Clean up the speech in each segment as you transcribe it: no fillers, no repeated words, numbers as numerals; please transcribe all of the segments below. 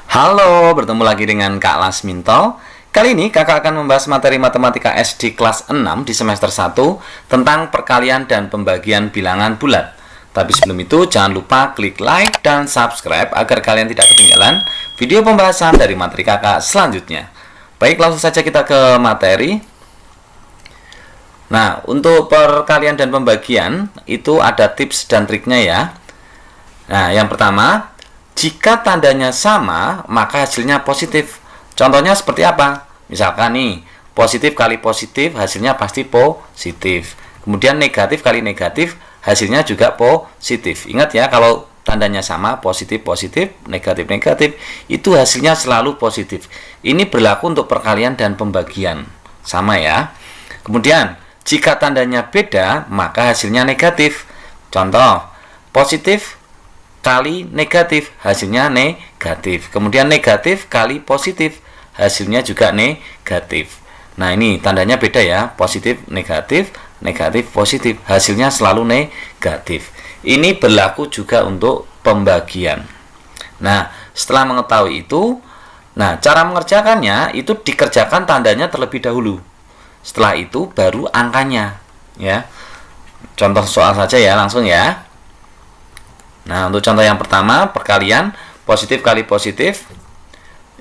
Halo, bertemu lagi dengan Kak Lasminto. Kali ini kakak akan membahas materi matematika SD kelas 6 di semester 1 tentang perkalian dan pembagian bilangan bulat. Tapi sebelum itu jangan lupa klik like dan subscribe agar kalian tidak ketinggalan video pembahasan dari materi kakak selanjutnya. Baik, langsung saja kita ke materi. Nah, untuk perkalian dan pembagian itu ada tips dan triknya ya. Nah, yang pertama, jika tandanya sama, maka hasilnya positif. Contohnya seperti apa? Misalkan nih, positif kali positif, hasilnya pasti positif. Kemudian negatif kali negatif, hasilnya juga positif. Ingat ya, kalau tandanya sama, positif, positif, negatif, negatif, itu hasilnya selalu positif. Ini berlaku untuk perkalian dan pembagian. Sama ya. Kemudian, jika tandanya beda, maka hasilnya negatif. Contoh, positif kali negatif, hasilnya negatif. Kemudian negatif kali positif, hasilnya juga negatif. Nah, ini tandanya beda ya, positif, negatif, negatif, positif, hasilnya selalu negatif. Ini berlaku juga untuk pembagian. Nah, setelah mengetahui itu, cara mengerjakannya itu dikerjakan tandanya terlebih dahulu. Setelah itu baru angkanya, ya. Contoh soal saja ya, langsung ya. Nah, untuk contoh yang pertama, perkalian positif kali positif.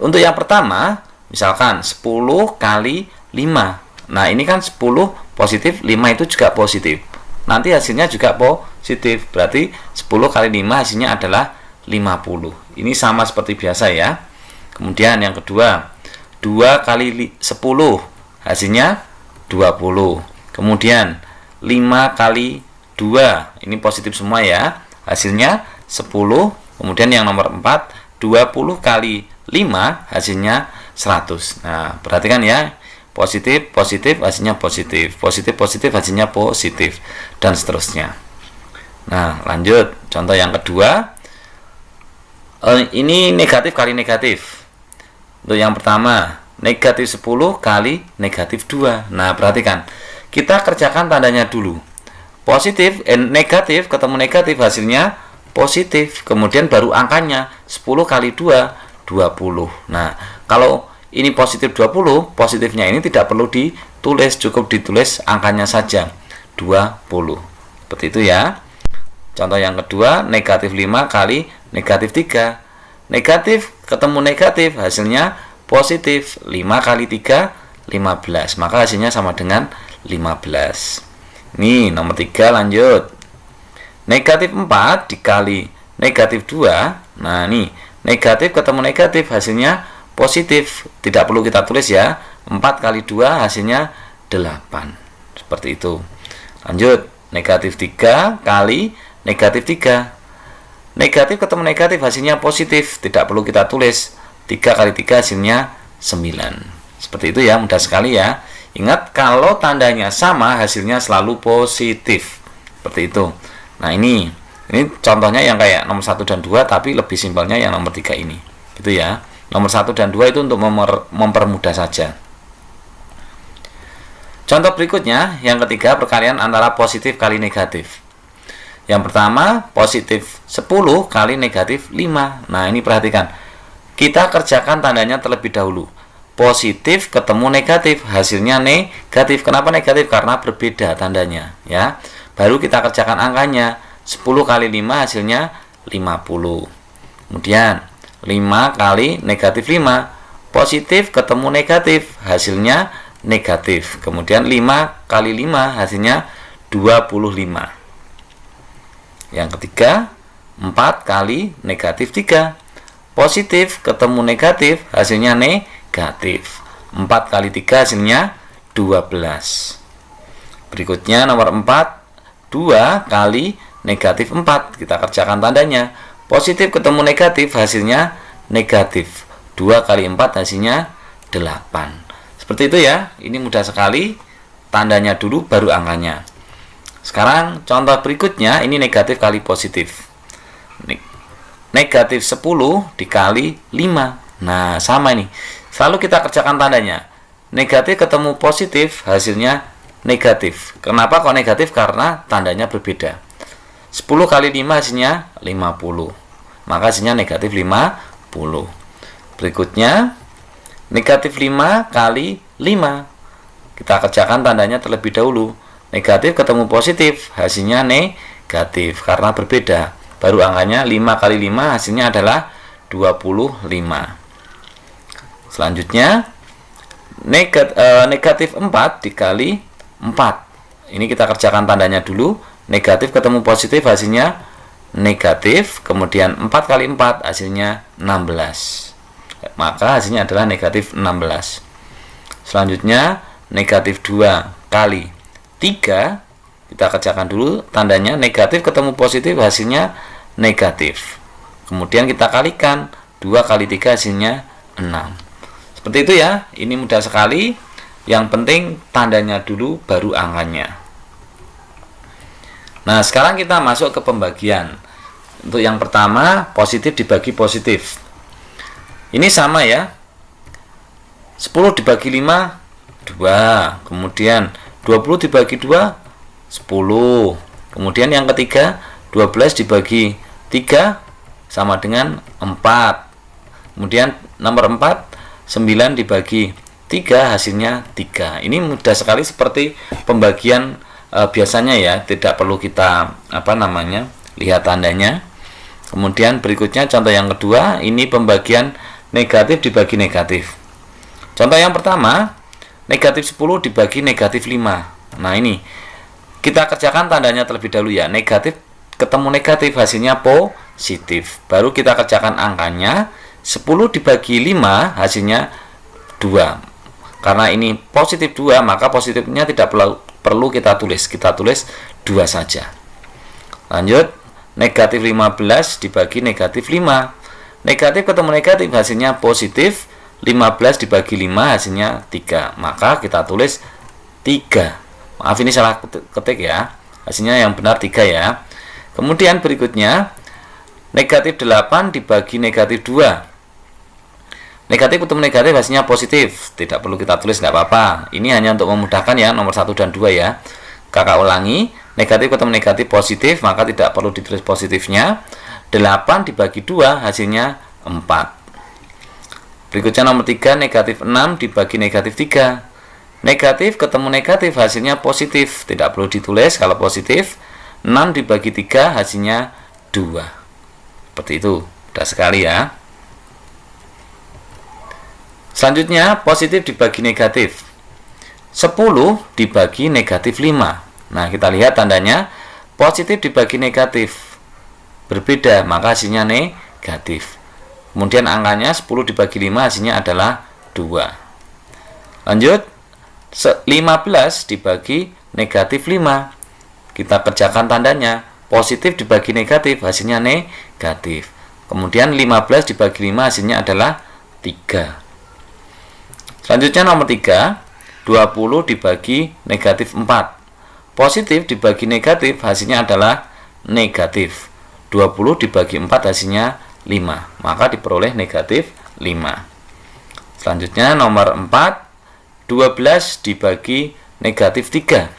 Untuk yang pertama, misalkan 10 kali 5. Nah, ini kan 10 positif, 5 itu juga positif. Nanti hasilnya juga positif. Berarti 10 kali 5 hasilnya adalah 50. Ini sama seperti biasa ya. Kemudian yang kedua, 2 kali 10 hasilnya 20. Kemudian 5 kali 2, ini positif semua ya, hasilnya 10. Kemudian yang nomor 4, 20 kali 5 hasilnya 100. Nah, perhatikan ya, positif, positif, hasilnya positif, positif, positif, hasilnya positif, dan seterusnya. Nah, lanjut, contoh yang kedua, ini negatif kali negatif. Untuk yang pertama, negatif 10 kali negatif 2. Nah, perhatikan, kita kerjakan tandanya dulu. Positif, negatif, ketemu negatif, hasilnya positif. Kemudian baru angkanya, 10 kali 2, 20. Nah, kalau ini positif 20, positifnya ini tidak perlu ditulis, cukup ditulis angkanya saja, 20. Seperti itu ya. Contoh yang kedua, negatif 5 kali negatif 3. Negatif ketemu negatif, hasilnya positif. 5 kali 3, 15. Maka hasilnya sama dengan 15. Nih, nomor 3 lanjut. Negatif 4 dikali negatif 2. Nah, nih, negatif ketemu negatif, hasilnya positif. Tidak perlu kita tulis ya. 4 kali 2 hasilnya 8. Seperti itu. Lanjut, negatif 3 kali negatif 3. Negatif ketemu negatif, hasilnya positif. Tidak perlu kita tulis. 3 kali 3 hasilnya 9. Seperti itu ya, mudah sekali ya. Ingat, kalau tandanya sama, hasilnya selalu positif. Seperti itu. Nah, ini contohnya yang kayak nomor 1 dan 2, tapi lebih simpelnya yang nomor 3 ini. Gitu ya. Nomor 1 dan 2 itu untuk mempermudah saja. Contoh berikutnya, yang ketiga, perkalian antara positif kali negatif. Yang pertama, positif 10 kali negatif 5. Nah, ini perhatikan. Kita kerjakan tandanya terlebih dahulu. Positif ketemu negatif, hasilnya negatif. Kenapa negatif? Karena berbeda tandanya ya. Baru kita kerjakan angkanya. 10 kali 5 hasilnya 50. Kemudian 5 kali negatif 5. Positif ketemu negatif, hasilnya negatif. Kemudian 5 kali 5 hasilnya 25. Yang ketiga, 4 kali negatif 3. Positif ketemu negatif, hasilnya negatif. 4 kali 3 hasilnya 12. Berikutnya nomor 4, 2 kali negatif 4. Kita kerjakan tandanya. Positif ketemu negatif, hasilnya negatif. 2 kali 4 hasilnya 8. Seperti itu ya. Ini mudah sekali. Tandanya dulu baru angkanya. Sekarang contoh berikutnya, ini negatif kali positif. Negatif 10 dikali 5. Nah, sama ini. Selalu kita kerjakan tandanya. Negatif ketemu positif, hasilnya negatif. Kenapa kok negatif? Karena tandanya berbeda. 10 kali 5 hasilnya 50. Maka hasilnya negatif 50. Berikutnya negatif 5 kali 5. Kita kerjakan tandanya terlebih dahulu. Negatif ketemu positif, hasilnya negatif karena berbeda. Baru angkanya 5 kali 5 hasilnya adalah 25. Selanjutnya negatif 4 dikali 4. Ini kita kerjakan tandanya dulu. Negatif ketemu positif hasilnya negatif. Kemudian 4 kali 4 hasilnya 16. Maka hasilnya adalah negatif 16. Selanjutnya negatif 2 kali 3. Kita kerjakan dulu tandanya. Negatif ketemu positif hasilnya negatif. Kemudian kita kalikan 2 kali 3 hasilnya 6. Seperti itu ya. Ini mudah sekali. Yang penting tandanya dulu baru angkanya. Nah, sekarang kita masuk ke pembagian. Untuk yang pertama, positif dibagi positif. Ini sama ya. 10 dibagi 5 2. Kemudian 20 dibagi 2 10. Kemudian yang ketiga 12 dibagi 3 sama dengan 4. Kemudian nomor 4 9 dibagi 3 hasilnya 3. Ini mudah sekali seperti pembagian biasanya ya, tidak perlu kita lihat tandanya. Kemudian berikutnya contoh yang kedua, ini pembagian negatif dibagi negatif. Contoh yang pertama, negatif 10 dibagi negatif 5. Nah, ini kita kerjakan tandanya terlebih dahulu ya. Negatif ketemu negatif hasilnya positif. Baru kita kerjakan angkanya. 10 dibagi 5 hasilnya 2. Karena ini positif 2, maka positifnya tidak perlu kita tulis. Kita tulis 2 saja. Lanjut, negatif 15 dibagi negatif 5. Negatif ketemu negatif hasilnya positif. 15 dibagi 5 hasilnya 3. Maka kita tulis 3. Maaf, ini salah ketik ya. Hasilnya yang benar 3 ya. Kemudian berikutnya negatif 8 dibagi negatif 2. Negatif ketemu negatif hasilnya positif. Tidak perlu kita tulis, tidak apa-apa. Ini hanya untuk memudahkan ya, nomor 1 dan 2 ya. Kakak ulangi, negatif ketemu negatif positif, maka tidak perlu ditulis positifnya. 8 dibagi 2 hasilnya 4. Berikutnya nomor 3, negatif 6 dibagi negatif 3. Negatif ketemu negatif hasilnya positif. Tidak perlu ditulis kalau positif. 6 dibagi 3 hasilnya 2. Seperti itu. Mudah sekali ya. Selanjutnya positif dibagi negatif. 10 dibagi negatif 5. Nah, kita lihat tandanya. Positif dibagi negatif berbeda, maka hasilnya negatif. Kemudian angkanya 10 dibagi 5 hasilnya adalah 2. Lanjut, 15 dibagi negatif 5. Kita kerjakan tandanya. Positif dibagi negatif hasilnya negatif. Kemudian 15 dibagi 5 hasilnya adalah 3. Selanjutnya nomor 3, 20 dibagi negatif 4. Positif dibagi negatif hasilnya adalah negatif. 20 dibagi 4 hasilnya 5. Maka diperoleh negatif 5. Selanjutnya nomor 4, 12 dibagi negatif 3.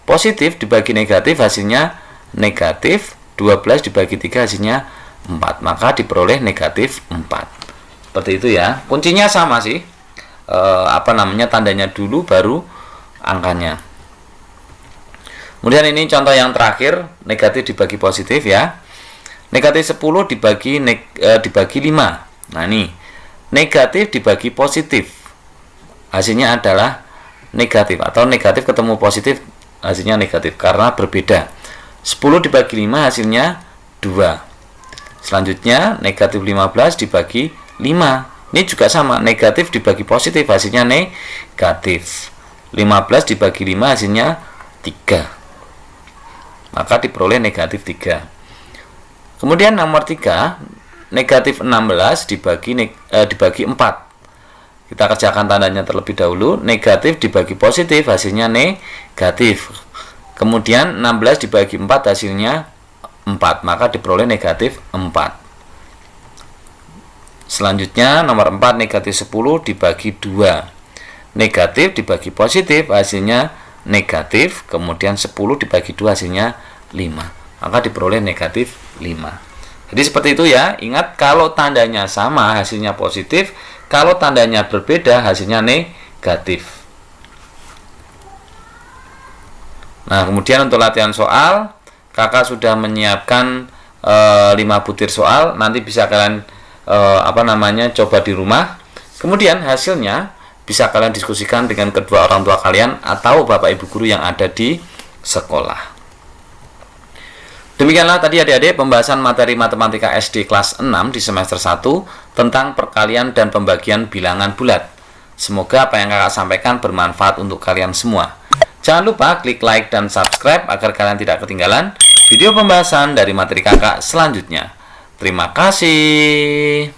Positif dibagi negatif hasilnya negatif. 12 dibagi 3 hasilnya 4. Maka diperoleh negatif 4. Seperti itu ya. Kuncinya sama sih. Tandanya dulu baru angkanya. Kemudian ini contoh yang terakhir, negatif dibagi positif ya. Negatif 10 dibagi 5. Nah, ini negatif dibagi positif hasilnya adalah negatif, atau negatif ketemu positif hasilnya negatif karena berbeda. 10 dibagi 5 hasilnya 2. Selanjutnya negatif 15 dibagi 5. Ini juga sama, negatif dibagi positif hasilnya negatif. 15 dibagi 5 hasilnya 3. Maka diperoleh negatif 3. Kemudian nomor 3, negatif 16 dibagi 4. Kita kerjakan tandanya terlebih dahulu. Negatif dibagi positif hasilnya negatif. Kemudian 16 dibagi 4 hasilnya 4. Maka diperoleh negatif 4. Selanjutnya nomor 4, negatif 10 dibagi 2. Negatif dibagi positif hasilnya negatif. Kemudian 10 dibagi 2 hasilnya 5. Maka diperoleh negatif 5. Jadi seperti itu ya. Ingat, kalau tandanya sama hasilnya positif, kalau tandanya berbeda hasilnya negatif. Nah, kemudian untuk latihan soal, kakak sudah menyiapkan 5 butir soal. Nanti bisa kalian coba di rumah. Kemudian hasilnya bisa kalian diskusikan dengan kedua orang tua kalian atau bapak ibu guru yang ada di sekolah. Demikianlah tadi adik-adik pembahasan materi matematika SD kelas 6 di semester 1 tentang perkalian dan pembagian bilangan bulat. Semoga apa yang kakak sampaikan bermanfaat untuk kalian semua. Jangan lupa klik like dan subscribe agar kalian tidak ketinggalan video pembahasan dari materi kakak selanjutnya. Terima kasih.